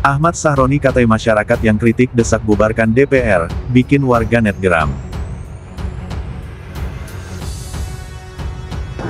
Ahmad Sahroni katai masyarakat yang kritik desak bubarkan DPR, bikin warganet geram.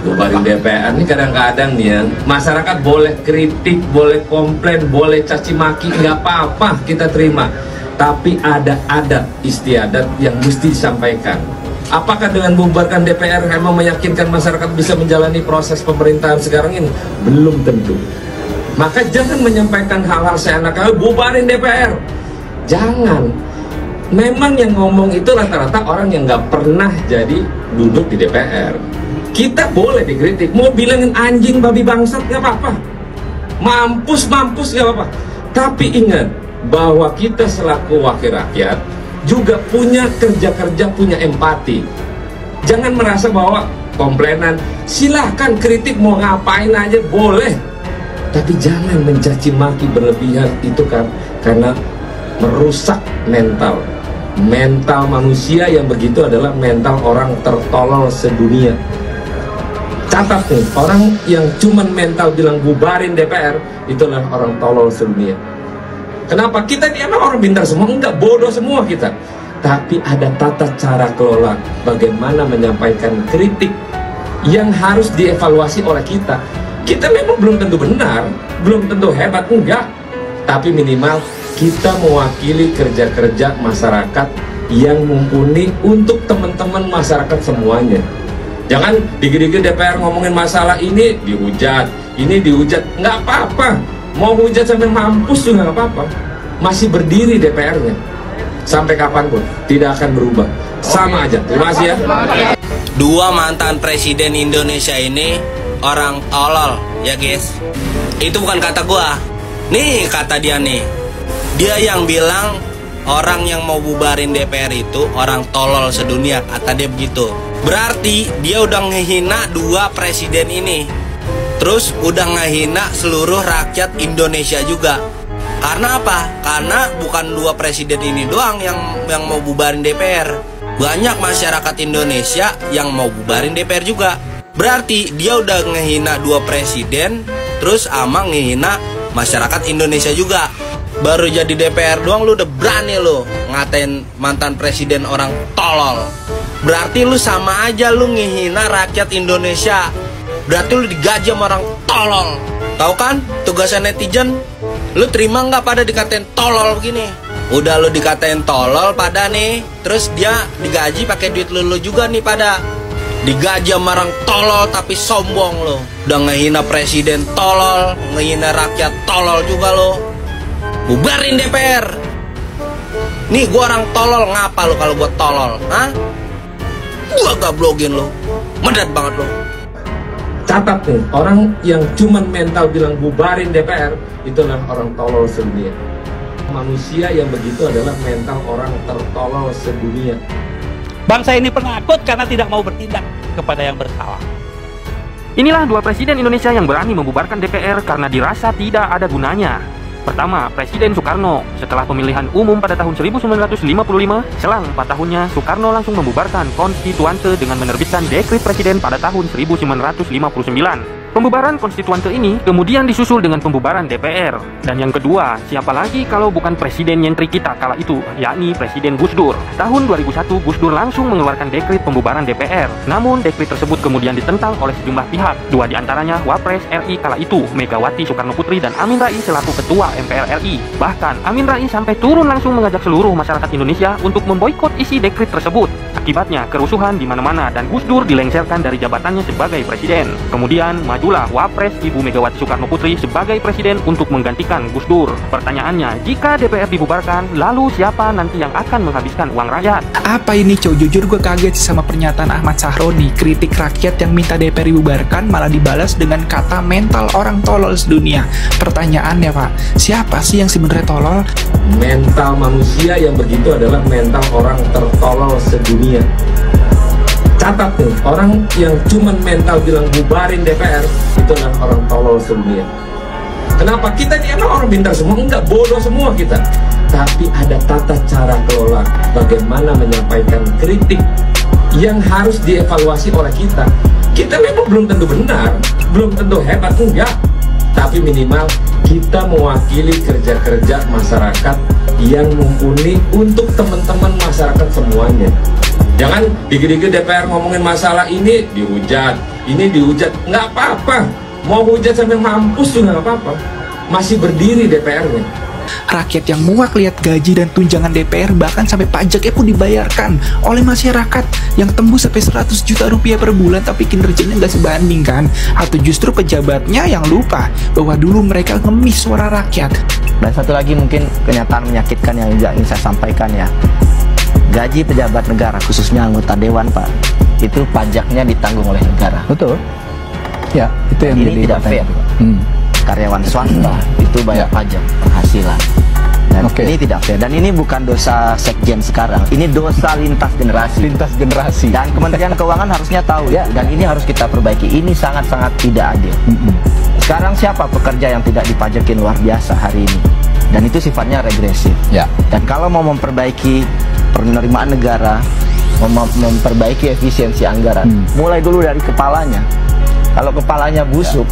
Bubarin DPR ini kadang-kadang nih ya, masyarakat boleh kritik, boleh komplain, boleh caci maki, nggak apa-apa kita terima. Tapi ada adat istiadat yang mesti disampaikan. Apakah dengan bubarkan DPR memang meyakinkan masyarakat bisa menjalani proses pemerintahan sekarang ini? Belum tentu. Maka jangan menyampaikan hal-hal seenaknya, bubarin DPR. Jangan. Memang yang ngomong itu rata-rata orang yang nggak pernah jadi duduk di DPR. Kita boleh dikritik, mau bilangin anjing babi bangsat nggak apa-apa, mampus nggak apa-apa. Tapi ingat bahwa kita selaku wakil rakyat juga punya kerja-kerja, punya empati. Jangan merasa bahwa komplainan, silahkan kritik mau ngapain aja boleh, tapi jangan mencaci maki berlebihan. Itu kan karena merusak mental manusia yang begitu adalah mental orang tertolol sedunia. Catat nih, orang yang cuman mental bilang bubarin DPR, itulah orang tolol sedunia. Kenapa? Kita ini emang orang pintar semua? Enggak, bodoh semua kita. Tapi ada tata cara kelola, bagaimana menyampaikan kritik yang harus dievaluasi oleh kita. Kita memang belum tentu benar, belum tentu hebat, enggak. Tapi minimal kita mewakili kerja-kerja masyarakat yang mumpuni untuk teman-teman masyarakat semuanya. Jangan dikit-dikit DPR ngomongin masalah ini dihujat, nggak apa-apa. Mau hujat sampai mampus juga nggak apa-apa. Masih berdiri DPR-nya sampai kapanpun, tidak akan berubah. Sama aja. Terima kasih ya. Dua mantan presiden Indonesia ini orang tolol ya guys. Itu bukan kata gua. Nih kata dia nih. Dia yang bilang orang yang mau bubarin DPR itu orang tolol sedunia, kata dia begitu. Berarti dia udah ngehina dua presiden ini. Terus udah ngehina seluruh rakyat Indonesia juga. Karena apa? Karena bukan dua presiden ini doang yang mau bubarin DPR. Banyak masyarakat Indonesia yang mau bubarin DPR juga. Berarti dia udah ngehina dua presiden, terus ama ngehina masyarakat Indonesia juga. Baru jadi DPR doang lu udah berani lu ngatain mantan presiden orang tolol. Berarti lu sama aja lu ngehina rakyat Indonesia. Berarti lu digaji sama orang tolol. Tahu kan tugasnya netizen? Lu terima nggak pada dikatain tolol begini? Udah lu dikatain tolol pada nih, terus dia digaji pakai duit lu juga nih pada. Digaji sama orang tolol tapi sombong lu. Udah ngehina presiden tolol, ngehina rakyat tolol juga lu. Bubarin DPR. Nih gua orang tolol, ngapa lu kalau gua tolol? Hah? Gua gablogin lo, medat banget lo. Catat nih, orang yang cuman mental bilang bubarin DPR, itulah orang tolol sedunia. Manusia yang begitu adalah mental orang tertolol sedunia. Bangsa ini penakut karena tidak mau bertindak kepada yang bersalah. Inilah dua presiden Indonesia yang berani membubarkan DPR karena dirasa tidak ada gunanya. Pertama, Presiden Soekarno. Setelah pemilihan umum pada tahun 1955, selang 4 tahunnya, Soekarno langsung membubarkan konstituante dengan menerbitkan dekret presiden pada tahun 1959. Pembubaran konstituante ini kemudian disusul dengan pembubaran DPR. Dan yang kedua, siapa lagi kalau bukan presiden nyentrik kita kala itu, yakni Presiden Gus Dur. Tahun 2001, Gus Dur langsung mengeluarkan dekret pembubaran DPR. Namun, dekret tersebut kemudian ditentang oleh sejumlah pihak. Dua diantaranya Wapres RI kala itu, Megawati Soekarno Putri dan Amin Rais selaku Ketua MPR RI. Bahkan, Amin Rais sampai turun langsung mengajak seluruh masyarakat Indonesia untuk memboikot isi dekret tersebut. Akibatnya, kerusuhan di mana-mana dan Gus Dur dilengsarkan dari jabatannya sebagai presiden. Kemudian, majulah Wapres Ibu Megawati Soekarno Putri sebagai presiden untuk menggantikan Gus Dur. Pertanyaannya, jika DPR dibubarkan, lalu siapa nanti yang akan menghabiskan uang rakyat? Apa ini, Cow? Jujur gue kaget sama pernyataan Ahmad Sahroni. Kritik rakyat yang minta DPR dibubarkan malah dibalas dengan kata mental orang tolol sedunia. Pertanyaannya, Pak, siapa sih yang sebenarnya tolol? Mental manusia yang begitu adalah mental orang tertolol sedunia. Catat nih, orang yang cuman mental bilang bubarin DPR, itulah orang tolol sedunia. Kenapa? Kita ini emang orang pintar semua? Enggak, bodoh semua kita. Tapi ada tata cara kelola, bagaimana menyampaikan kritik yang harus dievaluasi oleh kita. Kita memang belum tentu benar, belum tentu hebat, enggak. tapi minimal kita mewakili kerja-kerja masyarakat yang mumpuni untuk teman-teman masyarakat semuanya. Jangan dikit-dikit DPR ngomongin masalah ini dihujat, nggak apa-apa. Mau hujat sampai mampus juga nggak apa-apa. Masih berdiri DPR-nya. Rakyat yang muak lihat gaji dan tunjangan DPR, bahkan sampai pajaknya pun dibayarkan oleh masyarakat yang tembus sampai 100 juta rupiah per bulan, tapi kinerjanya nggak sebanding kan? Atau justru pejabatnya yang lupa bahwa dulu mereka ngemis suara rakyat. Dan satu lagi mungkin kenyataan menyakitkan yang juga ingin saya sampaikan ya. Gaji pejabat negara, khususnya anggota dewan Pak, itu pajaknya ditanggung oleh negara. Betul. Ya, itu yang ini tidak fair. Karyawan swasta itu bayar pajak penghasilan. Dan ini tidak fair. Dan ini bukan dosa sekjen sekarang, ini dosa lintas generasi. Lintas generasi. Dan Kementerian Keuangan harusnya tahu ya. Dan ini harus kita perbaiki. Ini sangat-sangat tidak adil. Sekarang siapa pekerja yang tidak dipajakin luar biasa hari ini? Dan itu sifatnya regresif. Ya. Dan kalau mau memperbaiki penerimaan negara, memperbaiki efisiensi anggaran, mulai dulu dari kepalanya. Kalau kepalanya busuk,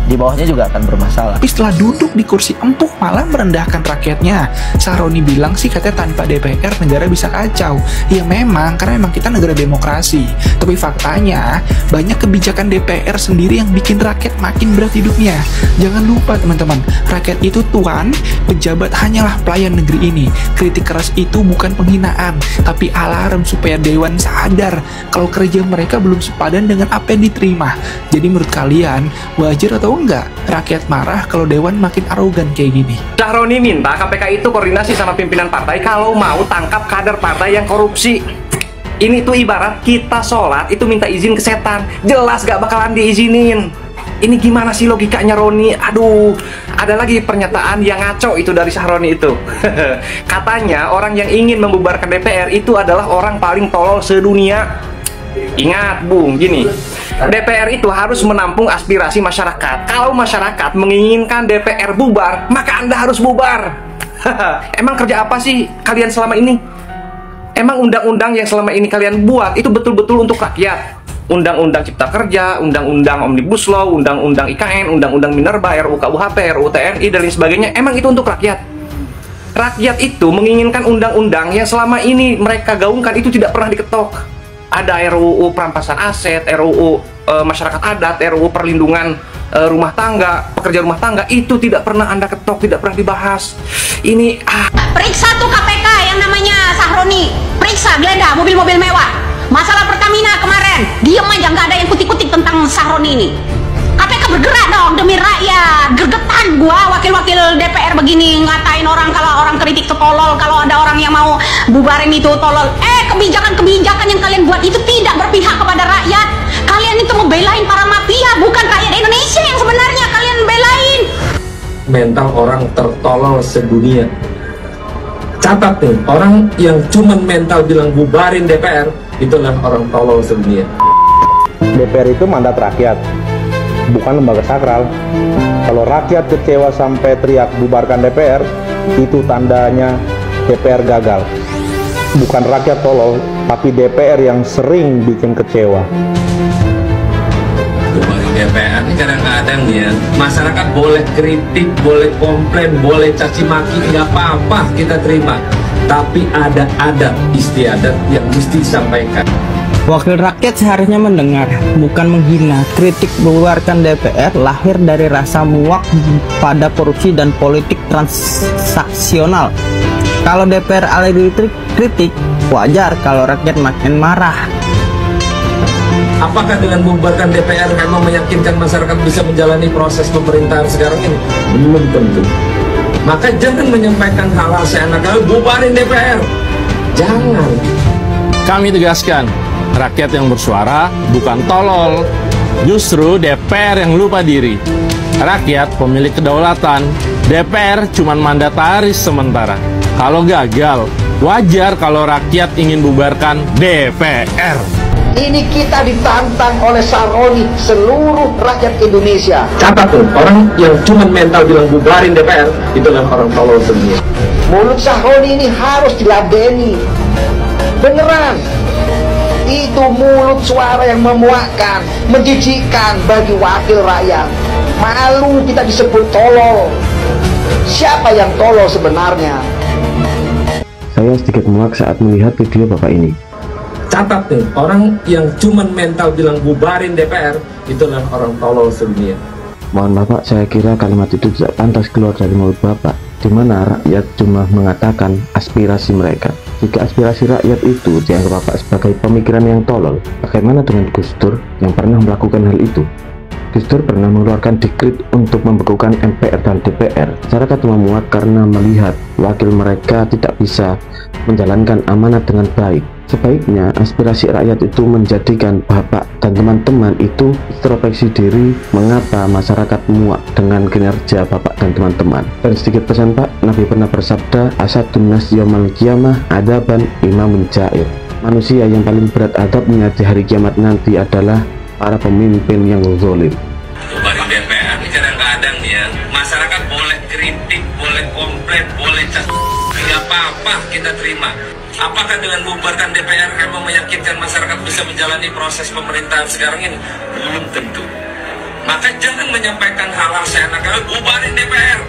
di bawahnya juga akan bermasalah. Tapi setelah duduk di kursi empuk malah merendahkan rakyatnya. Sahroni bilang sih katanya tanpa DPR negara bisa kacau. Ya memang, karena memang kita negara demokrasi. Tapi faktanya banyak kebijakan DPR sendiri yang bikin rakyat makin berat hidupnya. Jangan lupa teman-teman, rakyat itu tuan, pejabat hanyalah pelayan negeri ini. Kritik keras itu bukan penghinaan, tapi alarm supaya dewan sadar kalau kerja mereka belum sepadan dengan apa yang diterima. Jadi menurut kalian, wajar atau enggak rakyat marah kalau dewan makin arogan kayak gini? Sahroni minta KPK itu koordinasi sama pimpinan partai kalau mau tangkap kader partai yang korupsi. Ini tuh ibarat kita sholat itu minta izin ke setan. Jelas gak bakalan diizinin. Ini gimana sih logikanya Roni? Aduh, ada lagi pernyataan yang ngaco itu dari Sahroni itu. Katanya orang yang ingin membubarkan DPR itu adalah orang paling tolol sedunia. Ingat Bung, gini, DPR itu harus menampung aspirasi masyarakat. Kalau masyarakat menginginkan DPR bubar, maka Anda harus bubar. Emang kerja apa sih kalian selama ini? Emang undang-undang yang selama ini kalian buat itu betul-betul untuk rakyat? Undang-undang Cipta Kerja, undang-undang Omnibus Law, undang-undang IKN, undang-undang Minerba, RUU KUHP, RUU TNI, dan lain sebagainya, emang itu untuk rakyat? Rakyat itu menginginkan undang-undang yang selama ini mereka gaungkan itu tidak pernah diketok. Ada RUU perampasan aset, RUU masyarakat adat, RUU perlindungan rumah tangga, pekerja rumah tangga, itu tidak pernah Anda ketok, tidak pernah dibahas. Ini Periksa tuh KPK yang namanya Sahroni, periksa geledah mobil-mobil mewah. Masalah Pertamina kemarin, diem aja nggak ada yang kutik-kutik tentang Sahroni ini. KPK bergerak dong demi rakyat. Gergetan gua wakil-wakil DPR begini ngatain orang kalau orang kritik itu tolol, kalau ada orang yang mau bubarin itu tolol. Kebijakan-kebijakan yang kalian buat itu tidak berpihak kepada rakyat. Kalian itu membelain para mafia, bukan rakyat Indonesia yang sebenarnya kalian belain. Mental orang tertolol sedunia. Catat nih, orang yang cuman mental bilang bubarin DPR, itulah orang tolol sedunia. DPR itu mandat rakyat, bukan lembaga sakral. Kalau rakyat kecewa sampai teriak bubarkan DPR, itu tandanya DPR gagal. Bukan rakyat tolol, tapi DPR yang sering bikin kecewa. Bubarin DPR ini kadang-kadang ya, masyarakat boleh kritik, boleh komplain, boleh caci maki, nggak apa-apa kita terima. Tapi ada adab istiadat yang mesti disampaikan. Wakil rakyat seharusnya mendengar, bukan menghina. Kritik bubarkan DPR lahir dari rasa muak pada korupsi dan politik transaksional. Kalau DPR alergi kritik, wajar kalau rakyat makin marah. Apakah dengan membubarkan DPR memang meyakinkan masyarakat bisa menjalani proses pemerintahan sekarang ini? Belum tentu. Maka jangan menyampaikan hal-hal seenaknya, bubarin DPR. Jangan. Kami tegaskan, rakyat yang bersuara bukan tolol. Justru DPR yang lupa diri. Rakyat pemilik kedaulatan. DPR cuma mandataris sementara. Kalau gagal, wajar kalau rakyat ingin bubarkan DPR. Ini kita ditantang oleh Sahroni, seluruh rakyat Indonesia. Catat tuh, orang yang cuma mental bilang bubarin DPR, itulah orang tolol sedunia. Mulut Sahroni ini harus diladeni. Beneran. Itu mulut suara yang memuakkan, menjijikkan bagi wakil rakyat. Malu kita disebut tolol. Siapa yang tolol sebenarnya? Saya sedikit muak saat melihat video Bapak ini. Catat nih, orang yang cuman mental bilang bubarin DPR, itulah orang tolol sedunia. Mohon Bapak, saya kira kalimat itu tidak pantas keluar dari mulut Bapak, di mana rakyat cuma mengatakan aspirasi mereka. Jika aspirasi rakyat itu dianggap Bapak sebagai pemikiran yang tolol, bagaimana dengan Gus Dur yang pernah melakukan hal itu? Gus Dur pernah mengeluarkan dekret untuk membekukan MPR dan DPR. Masyarakat memuat karena melihat wakil mereka tidak bisa menjalankan amanat dengan baik. Sebaiknya aspirasi rakyat itu menjadikan Bapak dan teman-teman itu introspeksi diri mengapa masyarakat muak dengan kinerja Bapak dan teman-teman. Dan sedikit pesan Pak, Nabi pernah bersabda, asadun nas yaumal qiyamah adaban imamun jair. Manusia yang paling berat adabnya di hari kiamat nanti adalah para pemimpin yang zalim. Bubarin DPR ini kadang-kadang nih ya, masyarakat boleh kritik, boleh komplain, boleh nggak apa-apa kita terima. Apakah dengan membubarkan DPR memang meyakinkan masyarakat bisa menjalani proses pemerintahan sekarang ini? Belum tentu. Maka jangan menyampaikan hal-hal seenaknya, bubarin DPR.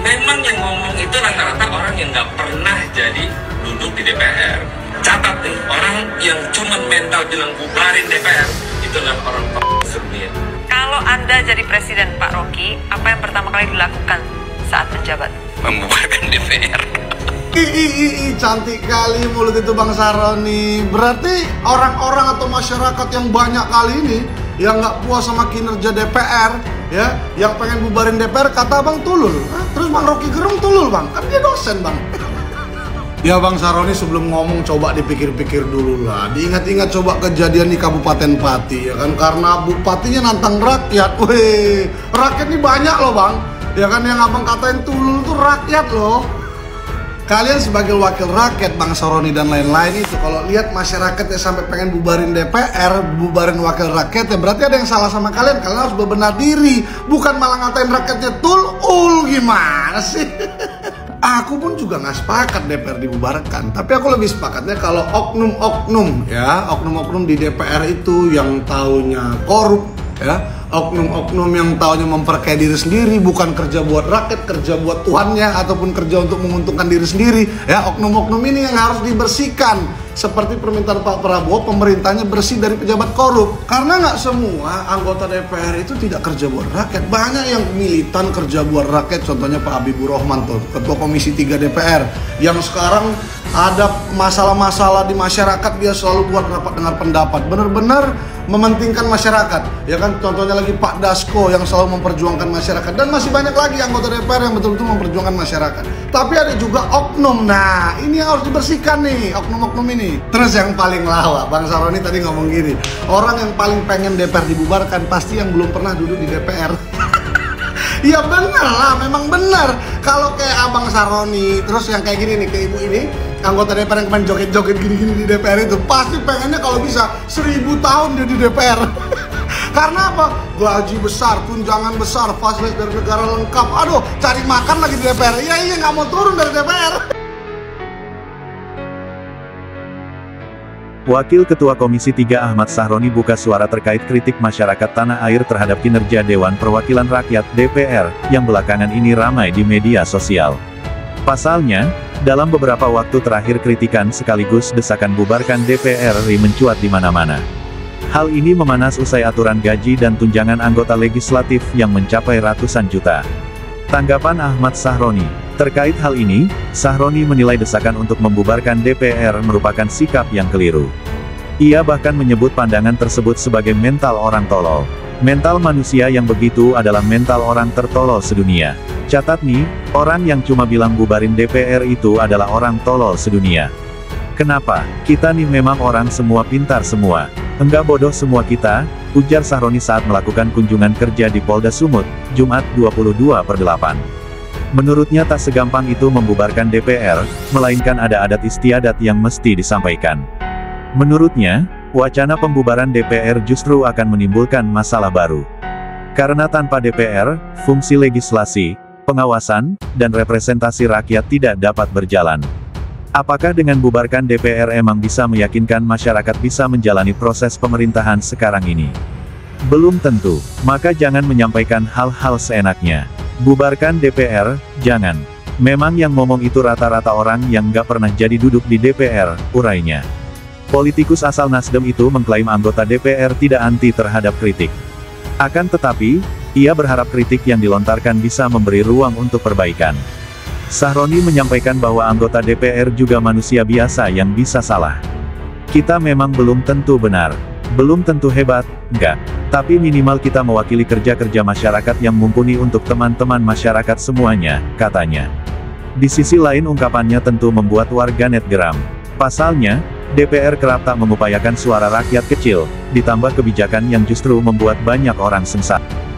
Memang yang ngomong itu rata-rata orang yang nggak pernah jadi duduk di DPR. Catat nih, orang yang cuma mental bilang bubarin DPR, itulah orang sedunia. Kalau Anda jadi presiden, Pak Rocky, apa yang pertama kali dilakukan saat menjabat? Membubarkan DPR. Cantik kali mulut itu Bang Saroni. Berarti orang-orang atau masyarakat yang banyak kali ini yang nggak puas sama kinerja DPR, ya, yang pengen bubarin DPR, kata Bang tulul. Terus Bang Rocky Gerung tulul Bang, kan dia dosen Bang. Ya Bang Saroni, sebelum ngomong coba dipikir-pikir dulu lah. Diingat-ingat coba kejadian di Kabupaten Pati, ya kan, karena bupatinya nantang rakyat. Weh, rakyat ini banyak loh Bang. Ya kan, yang Abang katain tulul tuh rakyat loh. Kalian sebagai wakil rakyat Bang Saroni dan lain-lain itu, kalau lihat masyarakatnya sampai pengen bubarin DPR, bubarin wakil rakyat, ya berarti ada yang salah sama kalian. Kalian harus berbenah diri, bukan malah ngatain rakyatnya tulul. Gimana sih? Aku pun juga nggak sepakat DPR dibubarkan, tapi aku lebih sepakatnya kalau oknum-oknum, ya, oknum-oknum di DPR itu yang taunya korup, ya, oknum-oknum yang taunya memperkaya diri sendiri, bukan kerja buat rakyat, kerja buat tuannya, ataupun kerja untuk menguntungkan diri sendiri, ya, oknum-oknum ini yang harus dibersihkan. Seperti permintaan Pak Prabowo, pemerintahnya bersih dari pejabat korup. Karena nggak semua anggota DPR itu tidak kerja buat rakyat. Banyak yang militan kerja buat rakyat, contohnya Pak Habibur Rahman, tuh, Ketua Komisi 3 DPR, yang sekarang ada masalah-masalah di masyarakat, dia selalu buat rapat dengar pendapat, benar-benar mementingkan masyarakat, ya kan. Contohnya lagi Pak Dasko yang selalu memperjuangkan masyarakat, dan masih banyak lagi anggota DPR yang betul-betul memperjuangkan masyarakat. Tapi ada juga oknum, nah ini yang harus dibersihkan nih, oknum-oknum ini. Terus yang paling lawak, Bang Saroni tadi ngomong gini, orang yang paling pengen DPR dibubarkan pasti yang belum pernah duduk di DPR. Ya bener lah, memang bener. Kalau kayak Abang Saroni, terus yang kayak gini nih, kayak ibu ini, anggota DPR yang kemarin joget-joget gini-gini di DPR itu, pasti pengennya kalau bisa 1000 tahun dia di DPR. Karena apa? Gaji besar, tunjangan besar, fasilitas dari negara lengkap. Aduh, cari makan lagi di DPR. Iya, nggak mau turun dari DPR. Wakil Ketua Komisi 3 Ahmad Sahroni buka suara terkait kritik masyarakat tanah air terhadap kinerja Dewan Perwakilan Rakyat (DPR) yang belakangan ini ramai di media sosial. Pasalnya, dalam beberapa waktu terakhir kritikan sekaligus desakan bubarkan DPR RI mencuat di mana-mana. Hal ini memanas usai aturan gaji dan tunjangan anggota legislatif yang mencapai ratusan juta. Tanggapan Ahmad Sahroni terkait hal ini, Sahroni menilai desakan untuk membubarkan DPR merupakan sikap yang keliru. Ia bahkan menyebut pandangan tersebut sebagai mental orang tolol. Mental manusia yang begitu adalah mental orang tertolol sedunia. Catat nih, orang yang cuma bilang bubarin DPR itu adalah orang tolol sedunia. Kenapa? Kita nih memang orang semua pintar semua. Enggak bodoh semua kita, ujar Sahroni saat melakukan kunjungan kerja di Polda Sumut, Jumat 22/8. Menurutnya tak segampang itu membubarkan DPR, melainkan ada adat istiadat yang mesti disampaikan. Menurutnya, wacana pembubaran DPR justru akan menimbulkan masalah baru. Karena tanpa DPR, fungsi legislasi, pengawasan, dan representasi rakyat tidak dapat berjalan. Apakah dengan bubarkan DPR emang bisa meyakinkan masyarakat bisa menjalani proses pemerintahan sekarang ini? Belum tentu, maka jangan menyampaikan hal-hal seenaknya. Bubarkan DPR, jangan. Memang yang ngomong itu rata-rata orang yang nggak pernah jadi duduk di DPR, urainya. Politikus asal Nasdem itu mengklaim anggota DPR tidak anti terhadap kritik. Akan tetapi, ia berharap kritik yang dilontarkan bisa memberi ruang untuk perbaikan. Sahroni menyampaikan bahwa anggota DPR juga manusia biasa yang bisa salah. Kita memang belum tentu benar. Belum tentu hebat, enggak. Tapi minimal kita mewakili kerja-kerja masyarakat yang mumpuni untuk teman-teman masyarakat semuanya, katanya. Di sisi lain ungkapannya tentu membuat warganet geram. Pasalnya, DPR kerap tak mengupayakan suara rakyat kecil, ditambah kebijakan yang justru membuat banyak orang sengsara.